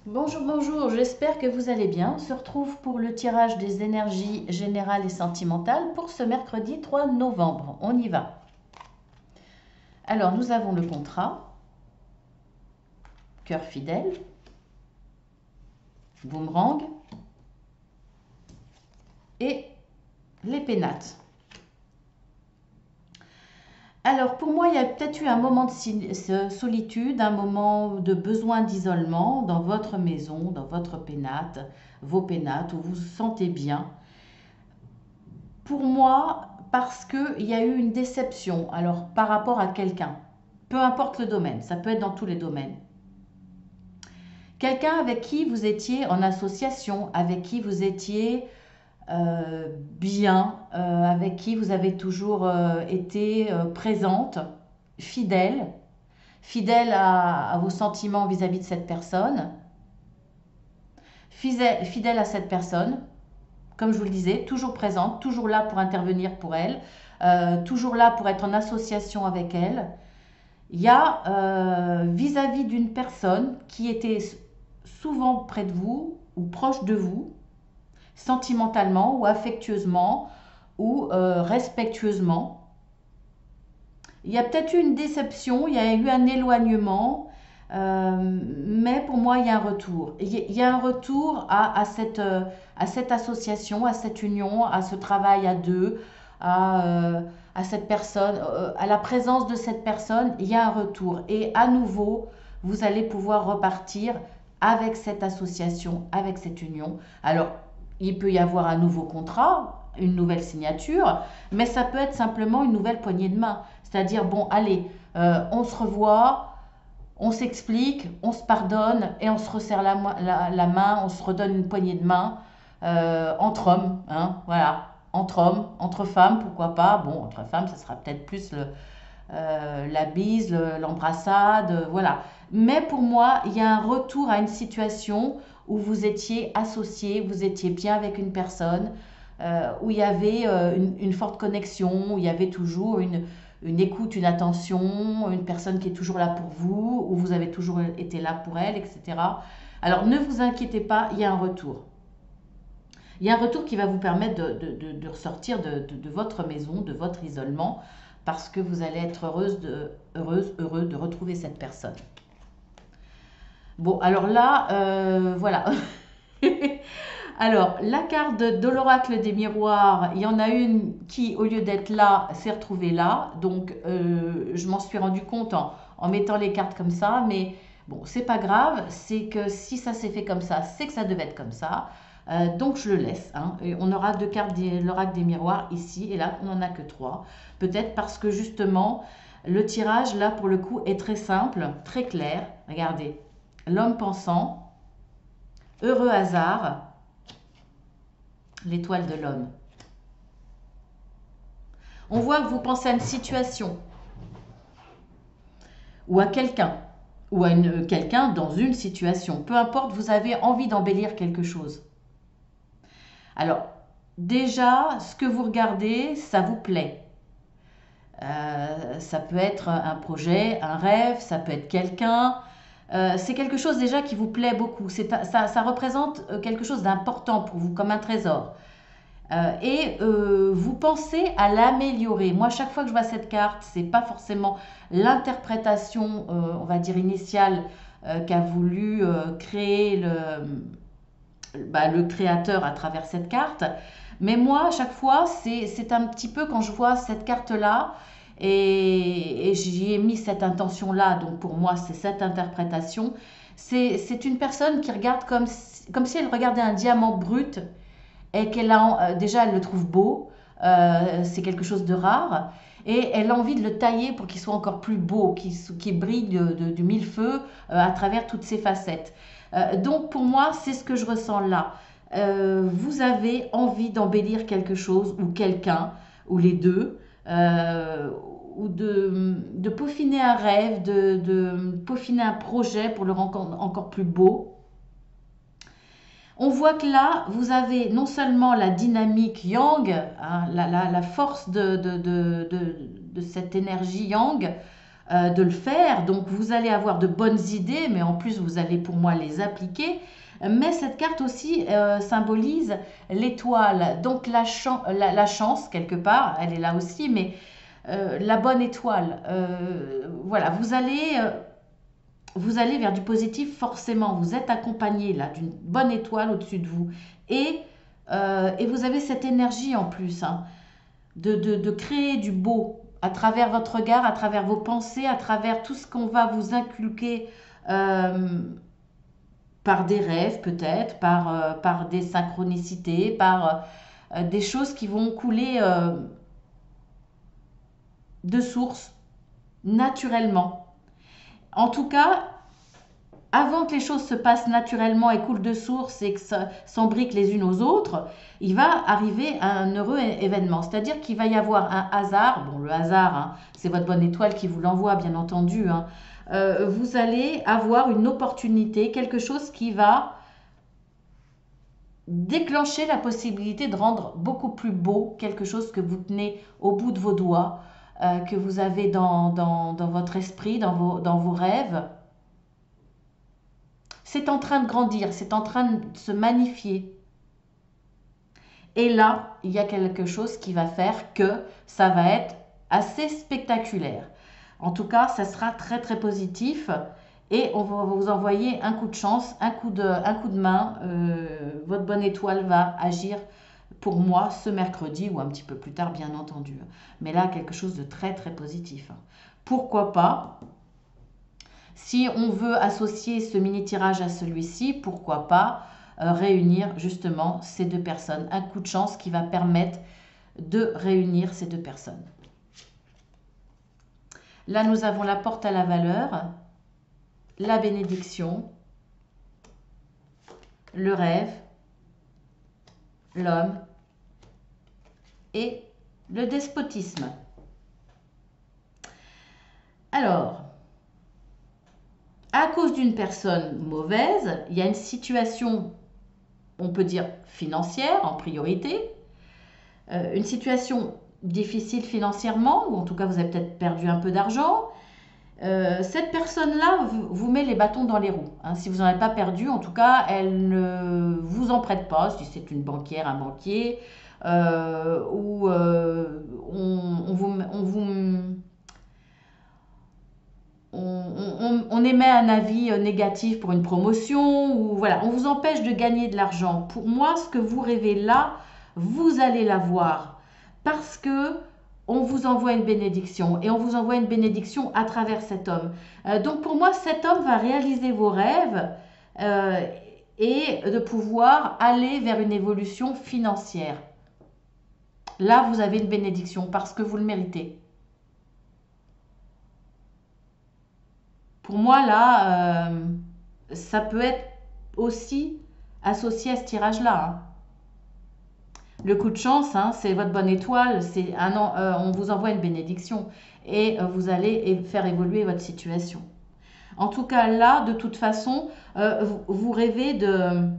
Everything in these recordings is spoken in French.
Bonjour, bonjour, j'espère que vous allez bien. On se retrouve pour le tirage des énergies générales et sentimentales pour ce mercredi 3 novembre. On y va. Alors, nous avons le contrat, cœur fidèle, boomerang et les pénates. Alors, pour moi, il y a peut-être eu un moment de solitude, un moment de besoin d'isolement dans votre maison, dans votre pénate, vos pénates, où vous vous sentez bien. Pour moi, parce qu'il y a eu une déception, alors par rapport à quelqu'un, peu importe le domaine, ça peut être dans tous les domaines. Quelqu'un avec qui vous étiez en association, avec qui vous étiez bien, avec qui vous avez toujours été présente, fidèle, fidèle à vos sentiments vis-à-vis de cette personne, fidèle à cette personne, comme je vous le disais, toujours présente, toujours là pour intervenir pour elle, toujours là pour être en association avec elle. Il y a vis-à-vis d'une personne qui était souvent près de vous ou proche de vous, sentimentalement ou affectueusement ou respectueusement. Il y a peut-être eu une déception, il y a eu un éloignement, mais pour moi, il y a un retour. Il y a un retour à cette association, à cette union, à ce travail à deux, à cette personne, à la présence de cette personne. Il y a un retour. Et à nouveau, vous allez pouvoir repartir avec cette association, avec cette union. Alors, il peut y avoir un nouveau contrat, une nouvelle signature, mais ça peut être simplement une nouvelle poignée de main. C'est-à-dire, bon, allez, on se revoit, on s'explique, on se pardonne et on se resserre la main, on se redonne une poignée de main entre hommes, hein, voilà, entre hommes, entre femmes, pourquoi pas. Bon, entre femmes, ça sera peut-être plus la bise, l'embrassade, voilà. Mais pour moi, il y a un retour à une situation où vous étiez associés, vous étiez bien avec une personne, où il y avait une forte connexion, où il y avait toujours une écoute, une attention, une personne qui est toujours là pour vous, où vous avez toujours été là pour elle, etc. Alors ne vous inquiétez pas, il y a un retour. Il y a un retour qui va vous permettre de ressortir de votre maison, de votre isolement, parce que vous allez être heureux de retrouver cette personne. Bon, alors là, voilà. Alors, la carte de l'oracle des miroirs, il y en a une qui, au lieu d'être là, s'est retrouvée là. Donc, je m'en suis rendu compte en mettant les cartes comme ça. Mais bon, c'est pas grave. C'est que si ça s'est fait comme ça, c'est que ça devait être comme ça. Donc, je le laisse, hein. Et on aura deux cartes de l'oracle des miroirs ici. Et là, on n'en a que trois. Peut-être parce que justement, le tirage, là, pour le coup, est très simple, très clair. Regardez. L'homme pensant, heureux hasard, l'étoile de l'homme. On voit que vous pensez à une situation, ou à quelqu'un, ou à quelqu'un dans une situation. Peu importe, vous avez envie d'embellir quelque chose. Alors, déjà, ce que vous regardez, ça vous plaît. Ça peut être un projet, un rêve, ça peut être quelqu'un. C'est quelque chose déjà qui vous plaît beaucoup. Ça représente quelque chose d'important pour vous, comme un trésor. Vous pensez à l'améliorer. Moi, chaque fois que je vois cette carte, c'est pas forcément l'interprétation, on va dire initiale, qu'a voulu créer le créateur à travers cette carte. Mais moi, à chaque fois, c'est un petit peu quand je vois cette carte-là et j'y ai mis cette intention-là. Donc pour moi, c'est cette interprétation. C'est une personne qui regarde comme si elle regardait un diamant brut et qu'elle a déjà elle le trouve beau, c'est quelque chose de rare, et elle a envie de le tailler pour qu'il soit encore plus beau, qu'il brille du millefeu à travers toutes ses facettes. Donc pour moi, c'est ce que je ressens là. Vous avez envie d'embellir quelque chose ou quelqu'un, ou les deux, ou de peaufiner un rêve, de peaufiner un projet pour le rendre encore plus beau. On voit que là, vous avez non seulement la dynamique yang, hein, la force de cette énergie yang, de le faire. Donc vous allez avoir de bonnes idées, mais en plus vous allez pour moi les appliquer. Mais cette carte aussi symbolise l'étoile, donc la chance quelque part, elle est là aussi, mais la bonne étoile. Voilà, vous allez vers du positif forcément. Vous êtes accompagné là d'une bonne étoile au-dessus de vous. Et vous avez cette énergie en plus hein, de créer du beau à travers votre regard, à travers vos pensées, à travers tout ce qu'on va vous inculquer par des rêves peut-être, par des synchronicités, par des choses qui vont couler de source naturellement. En tout cas, avant que les choses se passent naturellement et coulent de source et que ça s'embriquent les unes aux autres, il va arriver un heureux événement. C'est-à-dire qu'il va y avoir un hasard. Bon, le hasard, hein, c'est votre bonne étoile qui vous l'envoie, bien entendu. Hein. Vous allez avoir une opportunité, quelque chose qui va déclencher la possibilité de rendre beaucoup plus beau quelque chose que vous tenez au bout de vos doigts, que vous avez dans votre esprit, dans vos rêves. C'est en train de grandir, c'est en train de se magnifier. Et là, il y a quelque chose qui va faire que ça va être assez spectaculaire. En tout cas, ça sera très très positif et on va vous envoyer un coup de chance, un coup de main. Votre bonne étoile va agir pour moi ce mercredi ou un petit peu plus tard, bien entendu. Mais là, quelque chose de très très positif. Pourquoi pas? Si on veut associer ce mini-tirage à celui-ci, pourquoi pas réunir justement ces deux personnes. Un coup de chance qui va permettre de réunir ces deux personnes. Là, nous avons la porte à la valeur, la bénédiction, le rêve, l'homme et le despotisme. Alors, à cause d'une personne mauvaise, il y a une situation, on peut dire financière en priorité, une situation difficile financièrement, ou en tout cas vous avez peut-être perdu un peu d'argent. Cette personne-là vous met les bâtons dans les roues. Hein. Si vous n'en avez pas perdu, en tout cas, elle ne vous en prête pas. Si c'est une banquière, un banquier, ou on émet un avis négatif pour une promotion, ou voilà, on vous empêche de gagner de l'argent. Pour moi, ce que vous rêvez là, vous allez l'avoir parce que on vous envoie une bénédiction et on vous envoie une bénédiction à travers cet homme. Donc pour moi, cet homme va réaliser vos rêves et de pouvoir aller vers une évolution financière. Là, vous avez une bénédiction parce que vous le méritez. Pour moi, là, ça peut être aussi associé à ce tirage-là. Hein. Le coup de chance, hein, c'est votre bonne étoile, on vous envoie une bénédiction et vous allez faire évoluer votre situation. En tout cas, là, de toute façon, vous rêvez de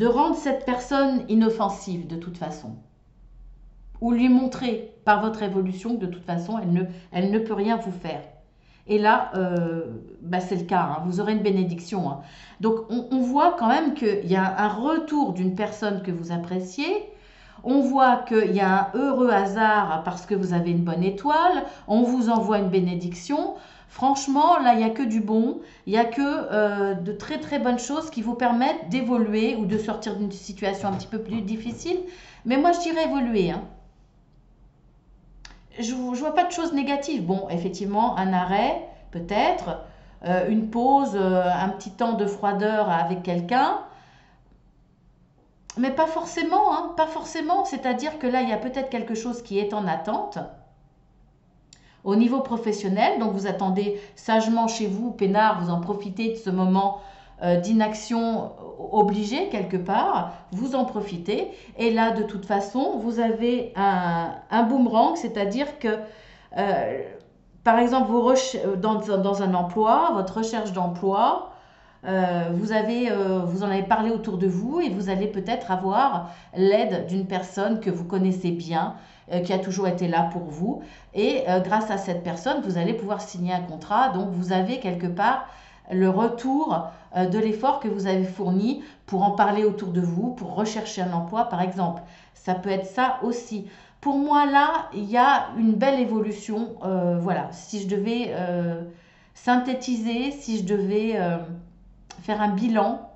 rendre cette personne inoffensive, de toute façon. Ou lui montrer par votre évolution que de toute façon, elle ne peut rien vous faire. Et là, c'est le cas, hein, vous aurez une bénédiction. Hein. Donc, on voit quand même qu'il y a un retour d'une personne que vous appréciez. On voit qu'il y a un heureux hasard parce que vous avez une bonne étoile. On vous envoie une bénédiction. Franchement, là, il n'y a que du bon. Il n'y a que de très, très bonnes choses qui vous permettent d'évoluer ou de sortir d'une situation un petit peu plus difficile. Mais moi, je dirais évoluer. Hein. Je ne vois pas de choses négatives. Bon, effectivement, un arrêt, peut-être, une pause, un petit temps de froideur avec quelqu'un. Mais pas forcément, hein, pas forcément. C'est-à-dire que là, il y a peut-être quelque chose qui est en attente. Au niveau professionnel, donc vous attendez sagement chez vous, peinard, vous en profitez de ce moment d'inaction obligée quelque part, vous en profitez. Et là, de toute façon, vous avez un boomerang, c'est-à-dire que, par exemple, dans un emploi, votre recherche d'emploi, vous en avez parlé autour de vous et vous allez peut-être avoir l'aide d'une personne que vous connaissez bien qui a toujours été là pour vous. Et grâce à cette personne, vous allez pouvoir signer un contrat. Donc, vous avez quelque part le retour de l'effort que vous avez fourni pour en parler autour de vous, pour rechercher un emploi, par exemple. Ça peut être ça aussi. Pour moi, là, il y a une belle évolution. Voilà, si je devais synthétiser, si je devais faire un bilan,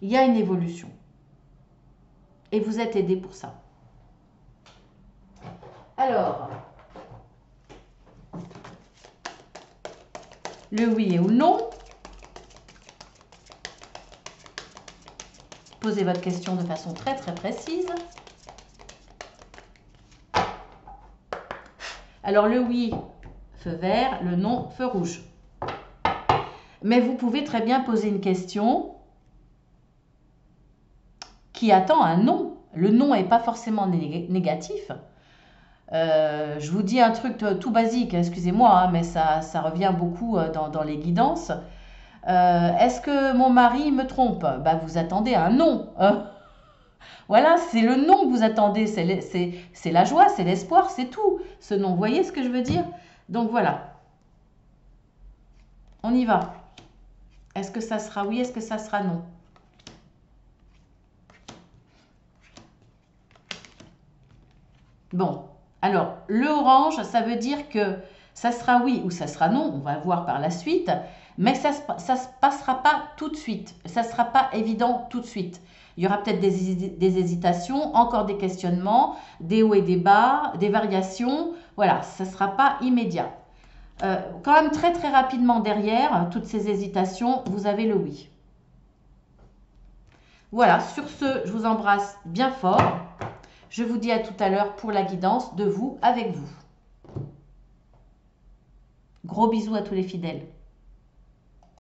il y a une évolution. Et vous êtes aidé pour ça. Alors, le oui et ou non. Posez votre question de façon très très précise. Alors le oui, feu vert, le non, feu rouge. Mais vous pouvez très bien poser une question qui attend un non. Le non n'est pas forcément négatif. Je vous dis un truc tout basique, excusez-moi, hein, mais ça revient beaucoup dans les guidances. Est-ce que mon mari me trompe? Bah, vous attendez un non. Voilà, c'est le non que vous attendez, c'est la joie, c'est l'espoir, c'est tout, ce non. Vous voyez ce que je veux dire? Donc voilà, on y va. Est-ce que ça sera oui, est-ce que ça sera non? Bon, alors, le orange, ça veut dire que ça sera oui ou ça sera non, on va voir par la suite, mais ça ne se passera pas tout de suite, ça ne sera pas évident tout de suite. Il y aura peut-être des hésitations, encore des questionnements, des hauts et des bas, des variations. Voilà, ça ne sera pas immédiat. Quand même très très rapidement derrière toutes ces hésitations, vous avez le oui. Voilà, sur ce, je vous embrasse bien fort. Je vous dis à tout à l'heure pour la guidance de vous avec vous. Gros bisous à tous les fidèles.